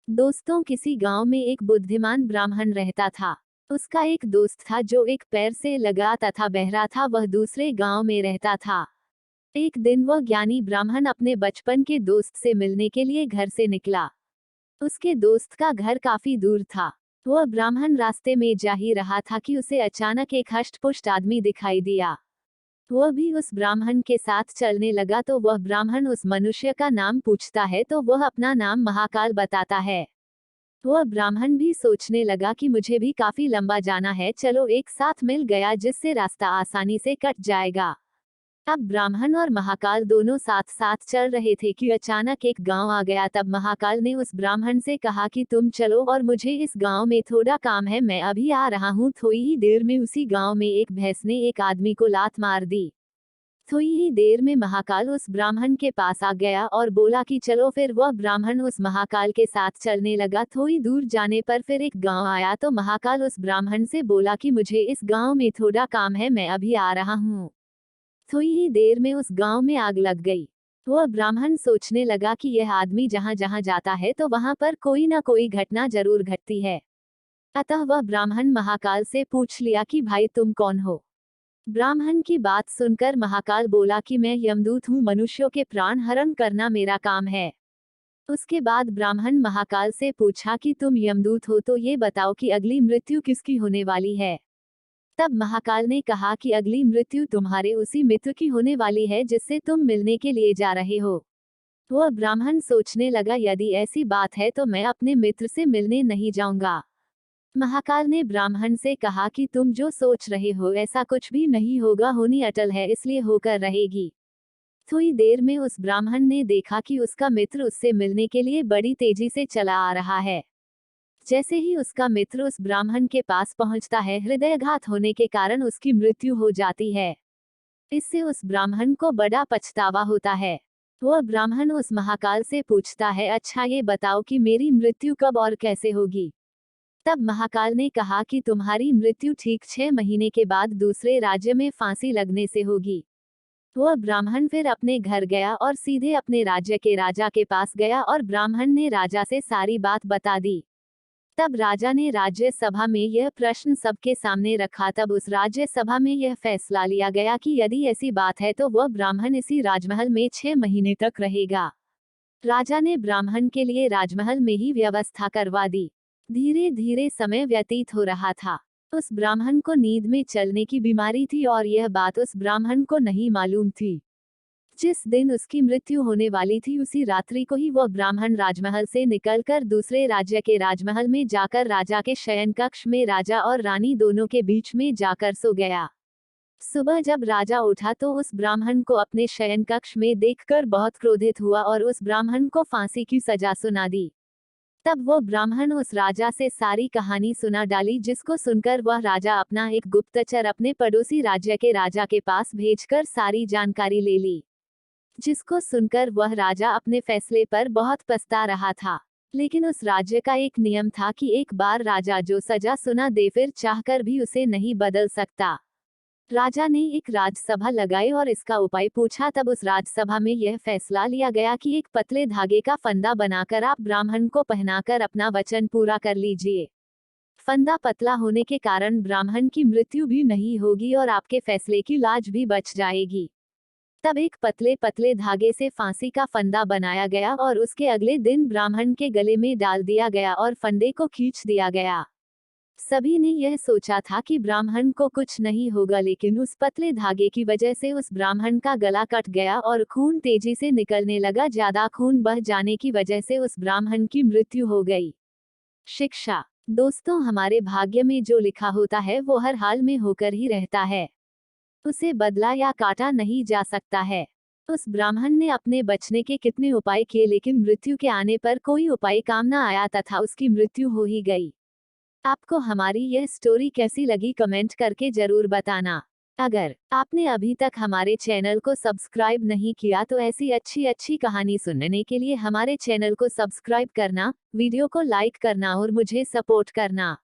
दोस्तों, किसी गांव में एक बुद्धिमान ब्राह्मण रहता था। उसका एक दोस्त था जो एक पैर से लगा तथा बहरा था। वह दूसरे गांव में रहता था। एक दिन वह ज्ञानी ब्राह्मण अपने बचपन के दोस्त से मिलने के लिए घर से निकला। उसके दोस्त का घर काफी दूर था। वह ब्राह्मण रास्ते में जा ही रहा था कि उसे अचानक एक हष्ट-पुष्ट आदमी दिखाई दिया। वह भी उस ब्राह्मण के साथ चलने लगा तो वह ब्राह्मण उस मनुष्य का नाम पूछता है तो वह अपना नाम महाकाल बताता है। वह ब्राह्मण भी सोचने लगा कि मुझे भी काफी लंबा जाना है, चलो एक साथ मिल गया जिससे रास्ता आसानी से कट जाएगा। अब ब्राह्मण और महाकाल दोनों साथ साथ चल रहे थे कि अचानक एक गांव आ गया। तब महाकाल ने उस ब्राह्मण से कहा कि तुम चलो और मुझे इस गांव में थोड़ा काम है, मैं अभी आ रहा हूँ। थोड़ी ही देर में उसी गांव में एक भैंस ने एक आदमी को लात मार दी। थोड़ी ही देर में महाकाल उस ब्राह्मण के पास आ गया और बोला कि चलो। फिर वह ब्राह्मण उस महाकाल के साथ चलने लगा। थोड़ी दूर जाने पर फिर एक गांव आया तो महाकाल उस ब्राह्मण से बोला कि मुझे इस गांव में थोड़ा काम है, मैं अभी आ रहा हूँ। थोड़ी ही देर में उस गांव में आग लग गई। वह ब्राह्मण सोचने लगा कि यह आदमी जहां जहां जाता है तो वहां पर कोई ना कोई घटना जरूर घटती है। अतः वह ब्राह्मण महाकाल से पूछ लिया कि भाई तुम कौन हो। ब्राह्मण की बात सुनकर महाकाल बोला कि मैं यमदूत हूँ, मनुष्यों के प्राण हरण करना मेरा काम है। उसके बाद ब्राह्मण महाकाल से पूछा कि तुम यमदूत हो तो ये बताओ कि अगली मृत्यु किसकी होने वाली है। तब महाकाल ने कहा कि अगली मृत्यु तुम्हारे उसी मित्र की होने वाली है जिससे तुम मिलने के लिए जा रहे हो। वह ब्राह्मण सोचने लगा, यदि ऐसी बात है तो मैं अपने मित्र से मिलने नहीं जाऊंगा। महाकाल ने ब्राह्मण से कहा कि तुम जो सोच रहे हो ऐसा कुछ भी नहीं होगा, होनी अटल है इसलिए होकर रहेगी। थोड़ी देर में उस ब्राह्मण ने देखा कि उसका मित्र उससे मिलने के लिए बड़ी तेजी से चला आ रहा है। जैसे ही उसका मित्र उस ब्राह्मण के पास पहुंचता है, हृदयाघात होने के कारण उसकी मृत्यु हो जाती है। इससे उस ब्राह्मण को बड़ा पछतावा होता है। वह ब्राह्मण उस महाकाल से पूछता है, अच्छा ये बताओ कि मेरी मृत्यु कब और कैसे होगी। तब महाकाल ने कहा कि तुम्हारी मृत्यु ठीक 6 महीने के बाद दूसरे राज्य में फांसी लगने से होगी। वह ब्राह्मण फिर अपने घर गया और सीधे अपने राज्य के राजा के पास गया और ब्राह्मण ने राजा से सारी बात बता दी। तब राजा ने राज्य सभा में यह प्रश्न सबके सामने रखा। तब उस राज्य सभा में यह फैसला लिया गया कि यदि ऐसी बात है तो वह ब्राह्मण इसी राजमहल में 6 महीने तक रहेगा। राजा ने ब्राह्मण के लिए राजमहल में ही व्यवस्था करवा दी। धीरे धीरे समय व्यतीत हो रहा था। उस ब्राह्मण को नींद में चलने की बीमारी थी और यह बात उस ब्राह्मण को नहीं मालूम थी। जिस दिन उसकी मृत्यु होने वाली थी उसी रात्रि को ही वह ब्राह्मण राजमहल से निकलकर दूसरे राज्य के राजमहल में जाकर राजा के शयन कक्ष में राजा और रानी दोनों के बीच में जाकर सो गया। सुबह जब राजा उठा तो उस ब्राह्मण को अपने शयन कक्ष में देखकर बहुत क्रोधित हुआ और उस ब्राह्मण को फांसी की सजा सुना दी। तब वो ब्राह्मण उस राजा से सारी कहानी सुना डाली, जिसको सुनकर वह राजा अपना एक गुप्तचर अपने पड़ोसी राज्य के राजा के पास भेजकर सारी जानकारी ले ली। जिसको सुनकर वह राजा अपने फैसले पर बहुत पछता रहा था। लेकिन उस राज्य का एक नियम था कि एक बार राजा जो सजा सुना दे फिर चाहकर भी उसे नहीं बदल सकता। राजा ने एक राजसभा लगाई और इसका उपाय पूछा। तब उस राजसभा में यह फैसला लिया गया कि एक पतले धागे का फंदा बनाकर आप ब्राह्मण को पहनाकर अपना वचन पूरा कर लीजिए। फंदा पतला होने के कारण ब्राह्मण की मृत्यु भी नहीं होगी और आपके फैसले की लाज भी बच जाएगी। तब एक पतले पतले धागे से फांसी का फंदा बनाया गया और उसके अगले दिन ब्राह्मण के गले में डाल दिया गया और फंदे को खींच दिया गया। सभी ने यह सोचा था कि ब्राह्मण को कुछ नहीं होगा, लेकिन उस पतले धागे की वजह से उस ब्राह्मण का गला कट गया और खून तेजी से निकलने लगा। ज्यादा खून बह जाने की वजह से उस ब्राह्मण की मृत्यु हो गई। शिक्षा। दोस्तों, हमारे भाग्य में जो लिखा होता है वो हर हाल में होकर ही रहता है। उसे बदला या काटा नहीं जा सकता है। उस ब्राह्मण ने अपने बचने के कितने उपाय किए, लेकिन मृत्यु के आने पर कोई उपाय काम न आया तथा उसकी मृत्यु हो ही गई। आपको हमारी यह स्टोरी कैसी लगी कमेंट करके जरूर बताना। अगर आपने अभी तक हमारे चैनल को सब्सक्राइब नहीं किया तो ऐसी अच्छी अच्छी कहानी सुनने के लिए हमारे चैनल को सब्सक्राइब करना, वीडियो को लाइक करना और मुझे सपोर्ट करना।